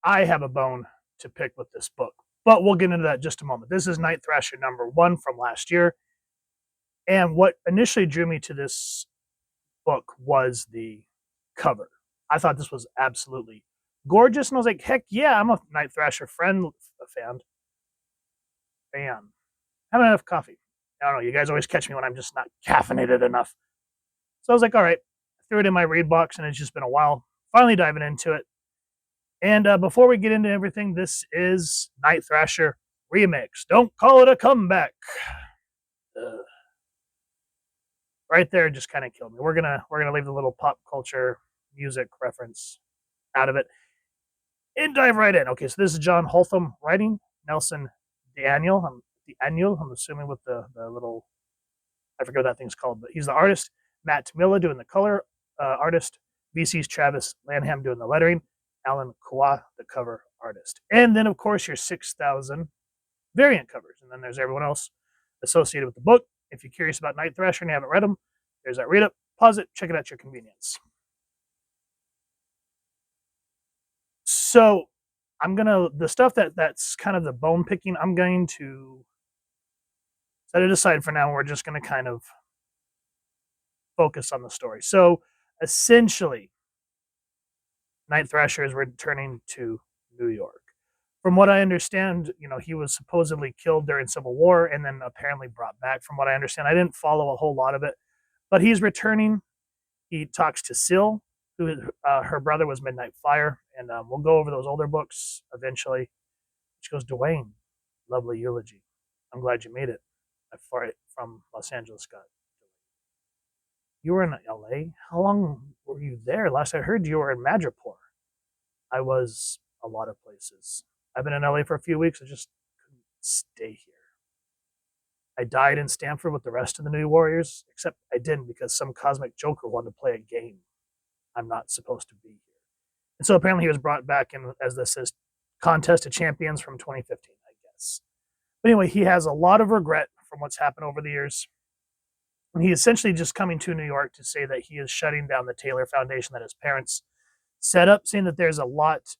I have a bone to pick with this book, but we'll get into that in just a moment. This is Night Thrasher #1 from last year. And what initially drew me to this book was the cover. I thought this was absolutely gorgeous, and I was like, heck yeah, I'm a Night Thrasher fan. Haven't enough coffee. I don't know, you guys always catch me when I'm just not caffeinated enough. So I was like, all right, I threw it in my read box, and it's just been a while. Finally diving into it. And before we get into everything, this is Night Thrasher Remix. Don't call it a comeback. Ugh. Right there just kind of killed me. We're gonna leave the little pop culture music reference out of it and dive right in. Okay, so this is John Holtham writing, Nelson Daniel. I'm assuming with the little, I forget what that thing's called, but he's the artist. Matt Tamila doing the color artist. VC's Travis Lanham doing the lettering. Alan Kua, the cover artist. And then, of course, your 6,000 variant covers. And then there's everyone else associated with the book. If you're curious about Night Thrasher and you haven't read them, there's that read up. Pause it, check it out at your convenience. So the stuff that's kind of the bone picking, I'm going to set it aside for now. We're just going to kind of focus on the story. So essentially, Night Thrasher is returning to New York. From what I understand, he was supposedly killed during Civil War and then apparently brought back. From what I understand, I didn't follow a whole lot of it, but he's returning. He talks to Syl, who her brother was Midnight Fire, and we'll go over those older books eventually. She goes, Dwayne, lovely eulogy. I'm glad you made it. From Los Angeles, Scott. You were in LA? How long were you there? Last I heard, you were in Madripoor. I was a lot of places. I've been in LA for a few weeks. I just couldn't stay here. I died in Stanford with the rest of the New Warriors, except I didn't because some cosmic joker wanted to play a game. I'm not supposed to be here. And so apparently he was brought back in as this is Contest of Champions from 2015, I guess. But anyway, he has a lot of regret from what's happened over the years. And he essentially just coming to New York to say that he is shutting down the Taylor Foundation that his parents set up, saying that there's a lot,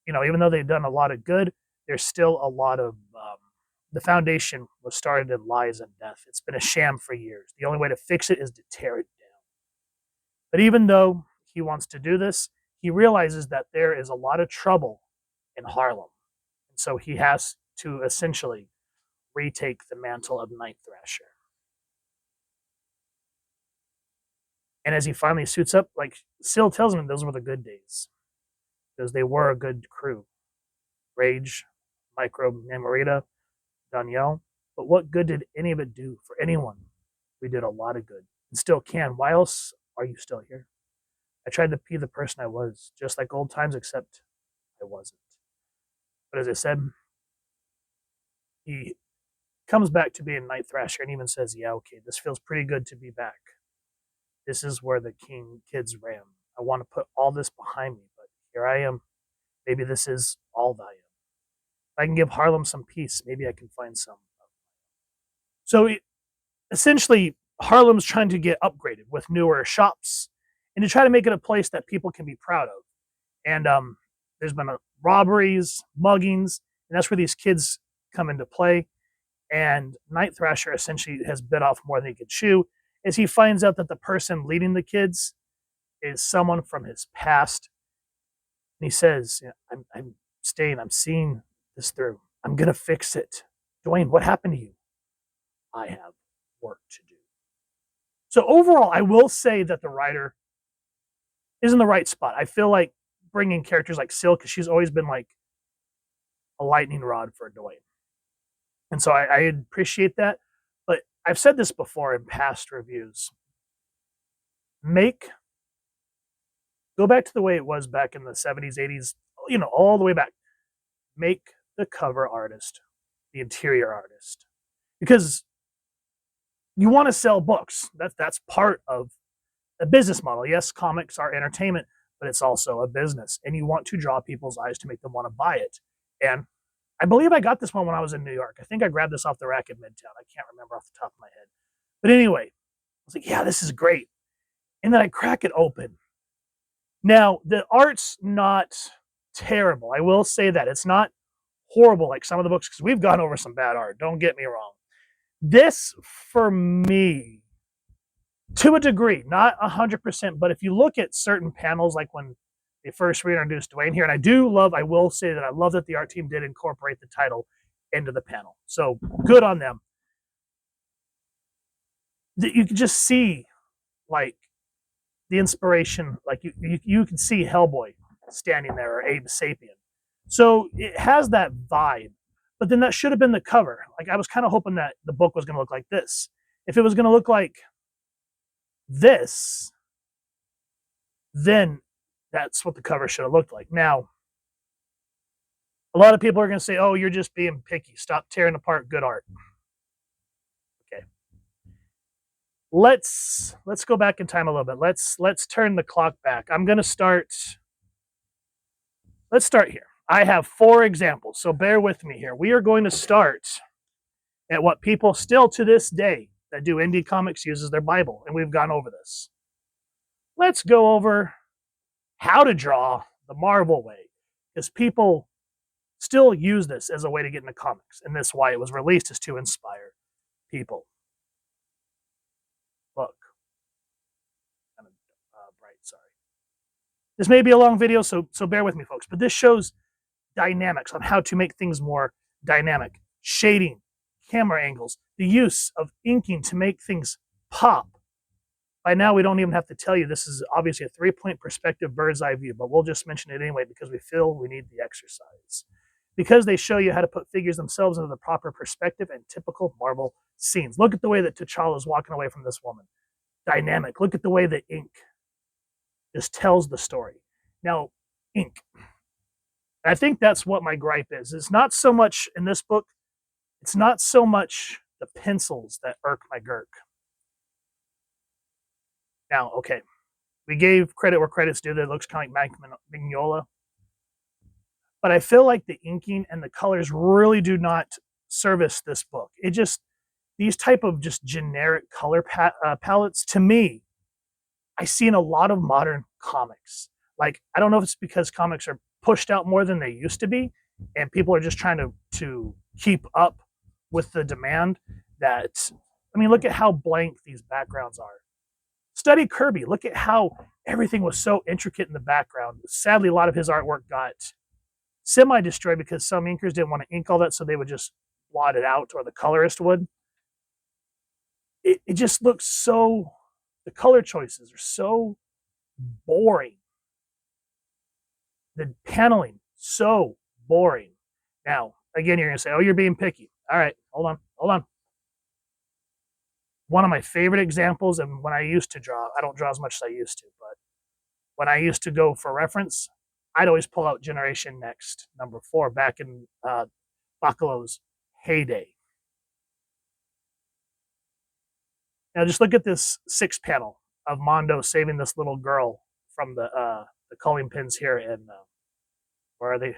even though they've done a lot of good, there's still a lot of, the foundation was started in lies and death. It's been a sham for years. The only way to fix it is to tear it down. But even though he wants to do this, he realizes that there is a lot of trouble in Harlem. And so he has to essentially retake the mantle of Night Thrasher. And as he finally suits up, like Syl tells him, those were the good days. Because they were a good crew. Rage, Microbe, Namorita, Danielle. But what good did any of it do for anyone? We did a lot of good. And still can. Why else are you still here? I tried to be the person I was, just like old times, except I wasn't. But as I said, he comes back to being Night Thrasher and even says, yeah, okay, this feels pretty good to be back. This is where the kids ran. I want to put all this behind me, but here I am. Maybe this is all that I am. If I can give Harlem some peace, maybe I can find some. So essentially, Harlem's trying to get upgraded with newer shops and to try to make it a place that people can be proud of. And there's been robberies, muggings, and that's where these kids come into play. And Night Thrasher essentially has bit off more than he could chew as he finds out that the person leading the kids is someone from his past. And he says, I'm staying, I'm seeing this through. I'm going to fix it. Dwayne, what happened to you? I have work to do. So overall, I will say that the writer is in the right spot. I feel like bringing characters like Syl, because she's always been like a lightning rod for Dwayne. And so I appreciate that. But I've said this before in past reviews. Go back to the way it was back in the 70s, 80s, all the way back. Make the cover artist the interior artist. Because you want to sell books. That's part of a business model. Yes, comics are entertainment, but it's also a business. And you want to draw people's eyes to make them want to buy it. And I believe I got this one when I was in New York. I think I grabbed this off the rack in Midtown. I can't remember off the top of my head. But anyway, I was like, yeah, this is great. And then I crack it open. Now, the art's not terrible. I will say that. It's not horrible like some of the books, because we've gone over some bad art. Don't get me wrong. This, for me, to a degree, not 100%, but if you look at certain panels, like when they first reintroduced Dwayne here, and I will say that I love that the art team did incorporate the title into the panel. So good on them. You can just see, like, the inspiration, like you can see Hellboy standing there, or Abe Sapien. So it has that vibe, but then that should have been the cover. Like, I was kind of hoping that the book was going to look like this. If it was going to look like this, then that's what the cover should have looked like. Now, a lot of people are going to say, "Oh, you're just being picky. Stop tearing apart good art." Okay, let's go back in time a little bit. Let's turn the clock back. I'm going to start. Let's start here. I have 4 examples, so bear with me here. We are going to start at what people still to this day that do indie comics use as their Bible, and we've gone over this. Let's go over how to draw the Marvel way, because people still use this as a way to get into comics, and that's why it was released, is to inspire people. Look, kind of bright. Sorry. This may be a long video, so bear with me, folks. But this shows dynamics on how to make things more dynamic, shading, camera angles, the use of inking to make things pop. By now, we don't even have to tell you this is obviously a 3-point perspective bird's eye view, but we'll just mention it anyway because we feel we need the exercise. Because they show you how to put figures themselves into the proper perspective and typical Marvel scenes. Look at the way that T'Challa is walking away from this woman. Dynamic. Look at the way the ink just tells the story. Now, ink. I think that's what my gripe is. It's not so much in this book, it's not so much the pencils that irk my Gurk. Now, okay, we gave credit where credit's due. That it looks kind of like Mike Mignola. But I feel like the inking and the colors really do not service this book. It just, these type of just generic color palettes, to me, I see in a lot of modern comics. Like, I don't know if it's because comics are pushed out more than they used to be, and people are just trying to keep up with the demand. That, I mean, look at how blank these backgrounds are. Study Kirby. Look at how everything was so intricate in the background. Sadly, a lot of his artwork got semi-destroyed because some inkers didn't want to ink all that, so they would just blot it out, or the colorist would. It just looks so, the color choices are so boring. The paneling, so boring. Now, again, you're going to say, "Oh, you're being picky." All right, hold on. One of my favorite examples, and when I used to draw, I don't draw as much as I used to, but when I used to go for reference, I'd always pull out Generation Next, number 4, back in Bacalo's heyday. Now, just look at this 6th panel of Mondo saving this little girl from the culling pins here in, where are they?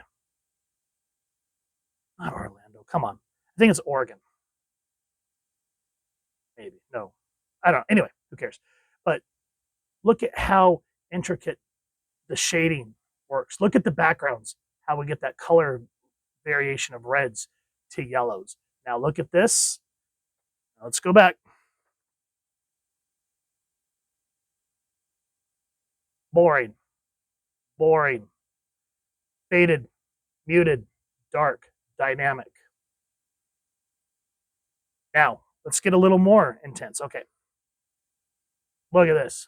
Not Orlando. Come on. I think it's Oregon. Maybe. No. I don't know. Anyway, who cares? But look at how intricate the shading works. Look at the backgrounds, how we get that color variation of reds to yellows. Now look at this. Let's go back. Boring. Faded, muted, dark, dynamic. Now, let's get a little more intense. Okay. Look at this.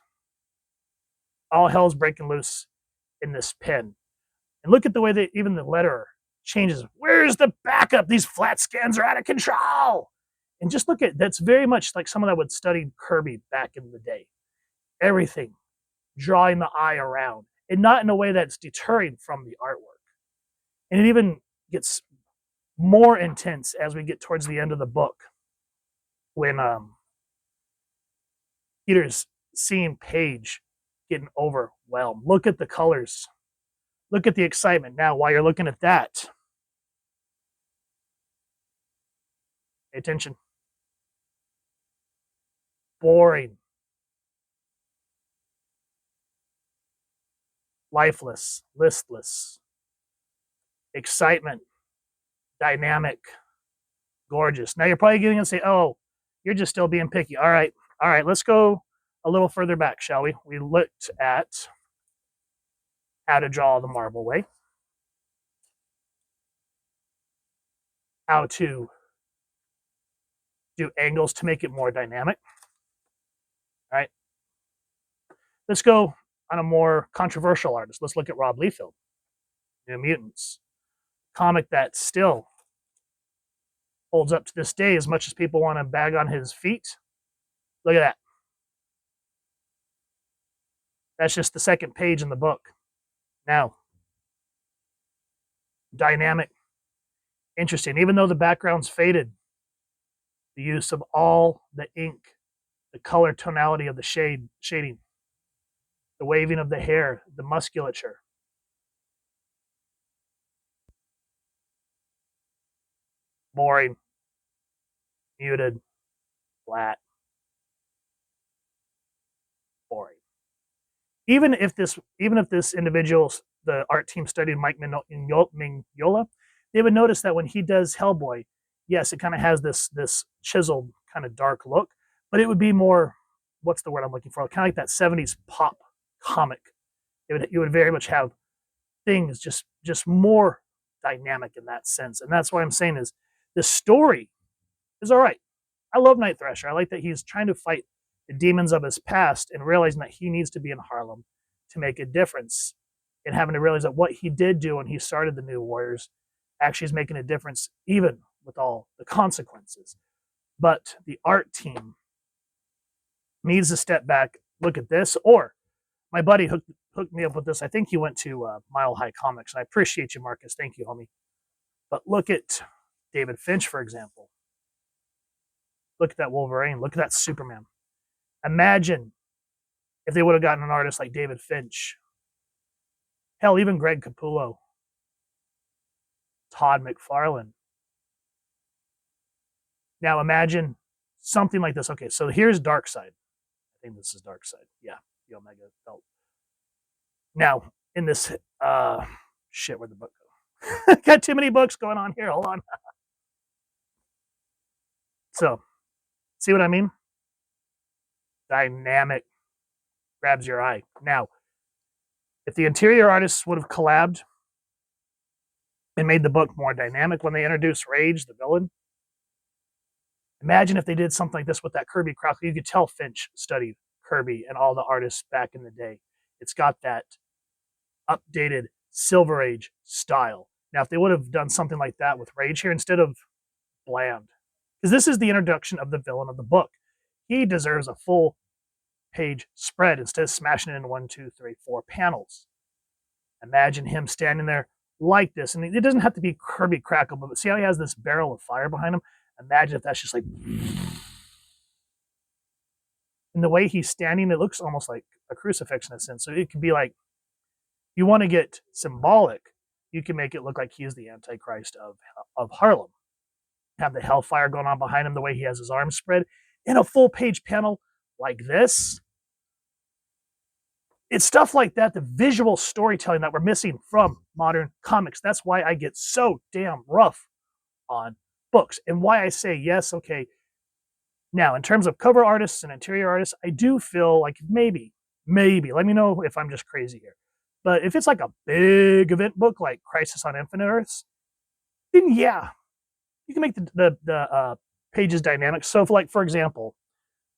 All hell's breaking loose in this pen. And look at the way that even the letterer changes. Where's the backup? These flat scans are out of control. And just look at, that's very much like someone that would study Kirby back in the day. Everything, drawing the eye around, and not in a way that's deterring from the artwork. And it even gets more intense as we get towards the end of the book, when Peter's seeing Paige getting overwhelmed. Look at the colors. Look at the excitement. Now, while you're looking at that, pay attention. Boring. Lifeless. Listless. excitement, dynamic, gorgeous. Now you're probably going to say, oh, you're just still being picky. All right, let's go a little further back, shall we? We looked at how to draw the marble way, how to do angles to make it more dynamic. All right, let's go on a more controversial artist. Let's look at Rob Liefeld, New Mutants, comic that still holds up to this day as much as people want to bag on his feet. Look at that. That's just the second page in the book. Now, dynamic, interesting. Even though the background's faded, the use of all the ink, the color tonality of the shading, the waving of the hair, the musculature. Boring, muted, flat, boring. Even if this individual, the art team studied Mike Mignola, they would notice that when he does Hellboy, yes, it kind of has this chiseled kind of dark look, but it would be more, what's the word I'm looking for? Kind of like that 70s pop comic. You would very much have things just more dynamic in that sense. And that's what I'm saying is the story is all right. I love Night Thrasher. I like that he's trying to fight the demons of his past and realizing that he needs to be in Harlem to make a difference, and having to realize that what he did do when he started the New Warriors actually is making a difference, even with all the consequences. But the art team needs to step back, look at this. Or my buddy hooked me up with this. I think he went to Mile High Comics, and I appreciate you, Marcus. Thank you, homie. But look at David Finch, for example. Look at that Wolverine. Look at that Superman. Imagine if they would have gotten an artist like David Finch. Hell, even Greg Capullo, Todd McFarlane. Now imagine something like this. Okay, so here's Darkseid. I think this is Darkseid. Yeah, the Omega belt. Now, in this, where'd the book go? Got too many books going on here. Hold on. So, see what I mean? Dynamic, grabs your eye. Now, if the interior artists would have collabed and made the book more dynamic when they introduced Rage, the villain, imagine if they did something like this with that Kirby Crocker. You could tell Finch studied Kirby and all the artists back in the day. It's got that updated Silver Age style. Now, if they would have done something like that with Rage here instead of bland, because this is the introduction of the villain of the book. He deserves a full page spread instead of smashing it in 1, 2, 3, 4 panels. Imagine him standing there like this. And it doesn't have to be Kirby Crackle, but see how he has this barrel of fire behind him? Imagine if that's just like... And the way he's standing, it looks almost like a crucifix in a sense. So it could be like, you want to get symbolic, you can make it look like he is the Antichrist of Harlem. Have the hellfire going on behind him, the way he has his arms spread, in a full page panel like this. It's stuff like that, the visual storytelling that we're missing from modern comics. That's why I get so damn rough on books, and why I say, yes, okay. Now, in terms of cover artists and interior artists, I do feel like maybe, let me know if I'm just crazy here. But if it's like a big event book like Crisis on Infinite Earths, then yeah, you can make the pages dynamic. So, for example,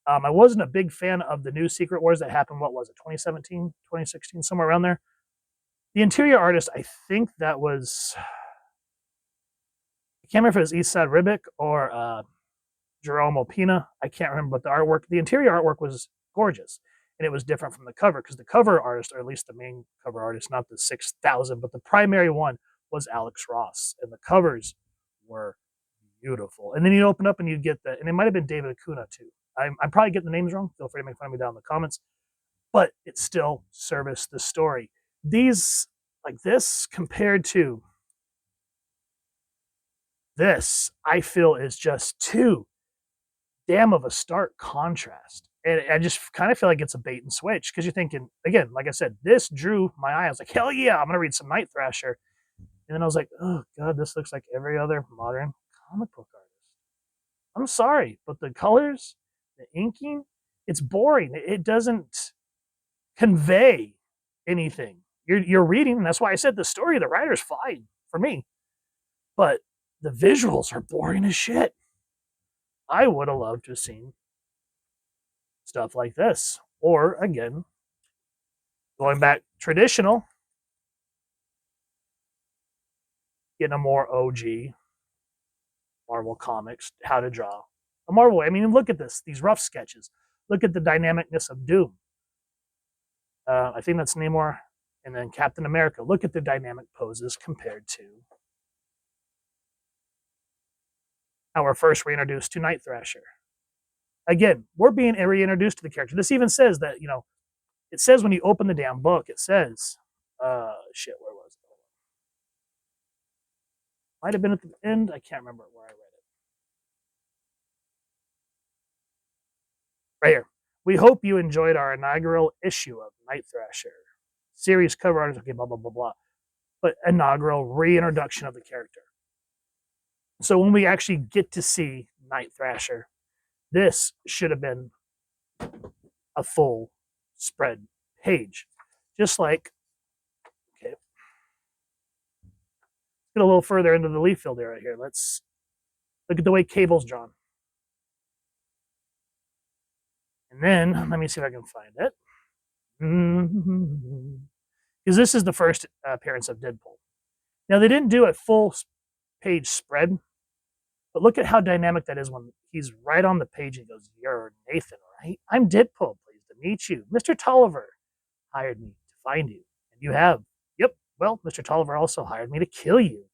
I wasn't a big fan of the new Secret Wars that happened, what was it, 2017, 2016, somewhere around there. The interior artist, I think that was, I can't remember if it was Eastside Ribic or Jerome Opina. I can't remember, but the interior artwork was gorgeous. And it was different from the cover, because the cover artist, or at least the main cover artist, not the 6,000, but the primary one was Alex Ross. And the covers were beautiful. And then you open up and you get and it might have been David Acuna too. I'm probably getting the names wrong. Feel free to make fun of me down in the comments. But it still serviced the story. These, like this, compared to this, I feel is just too damn of a stark contrast. And I just kind of feel like it's a bait and switch, because you're thinking, again, like I said, this drew my eye. I was like, hell yeah, I'm going to read some Night Thrasher. And then I was like, oh god, this looks like every other modern comic book artist. I'm sorry, but the colors, the inking, it's boring. It doesn't convey anything. You're reading, and that's why I said the story of the writer's fine for me. But the visuals are boring as shit. I would have loved to have seen stuff like this. Or again, going back traditional, getting a more OG Marvel comics, how to draw a Marvel. I mean, look at this, these rough sketches. Look at the dynamicness of Doom. I think that's Namor, and then Captain America. Look at the dynamic poses compared to how we're first reintroduced to Night Thrasher. Again, we're being reintroduced to the character. This even says that, it says when you open the damn book, it says, shit, where was it? Might have been at the end. I can't remember where I read it. Right here. We hope you enjoyed our inaugural issue of Night Thrasher. Series cover art, okay, blah, blah, blah, blah. But inaugural reintroduction of the character. So when we actually get to see Night Thrasher, this should have been a full spread page. Just like, okay, get a little further into the leaf field area here. Let's look at the way Cable's drawn. And then, let me see if I can find it. Because this is the first appearance of Deadpool. Now, they didn't do a full page spread, but look at how dynamic that is when he's right on the page and goes, "You're Nathan, right? I'm Deadpool. Pleased to meet you. Mr. Tolliver hired me to find you. And you have. Yep. Well, Mr. Tolliver also hired me to kill you."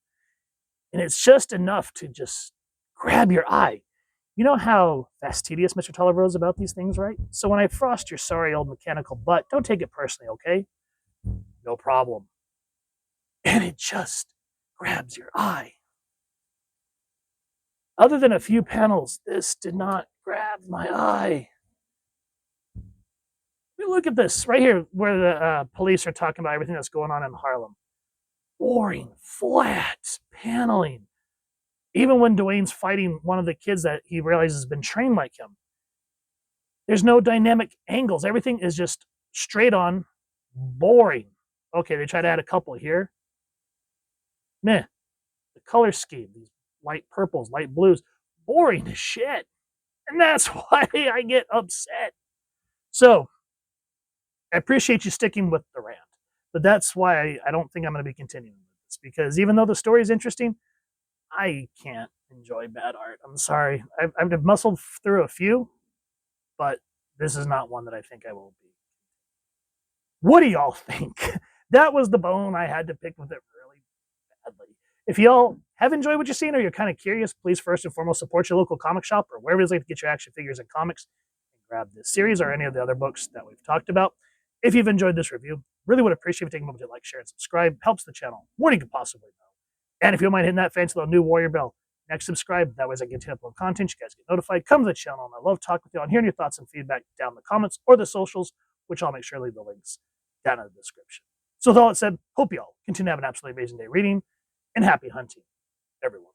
And it's just enough to just grab your eye. You know how fastidious Mr. Tolliver is about these things, right? So when I frost your sorry old mechanical butt, don't take it personally, okay? No problem. And it just grabs your eye. Other than a few panels, this did not grab my eye. Look at this right here where the police are talking about everything that's going on in Harlem. Boring, flat paneling. Even when Dwayne's fighting one of the kids that he realizes has been trained like him, there's no dynamic angles. Everything is just straight on, boring. Okay, they try to add a couple here. Meh. The color scheme, these light purples, light blues, boring as shit. And that's why I get upset. So, I appreciate you sticking with the rant, but that's why I don't think I'm going to be continuing with this, because even though the story is interesting, I can't enjoy bad art. I'm sorry. I've muscled through a few, but this is not one that I think I will be. What do y'all think? That was the bone I had to pick with it really badly. If y'all have enjoyed what you've seen or you're kind of curious, please first and foremost support your local comic shop or wherever it is like to get your action figures and comics and grab this series or any of the other books that we've talked about. If you've enjoyed this review, really would appreciate you taking a moment to like, share, and subscribe. Helps the channel more than you could possibly know. And if you don't mind hitting that fancy little new warrior bell, next subscribe. That way as I get to upload content, you guys get notified. Come to the channel, and I love talking with you and hearing your thoughts and feedback down in the comments or the socials, which I'll make sure to leave the links down in the description. So with all that said, hope you all continue to have an absolutely amazing day reading, and happy hunting, everyone.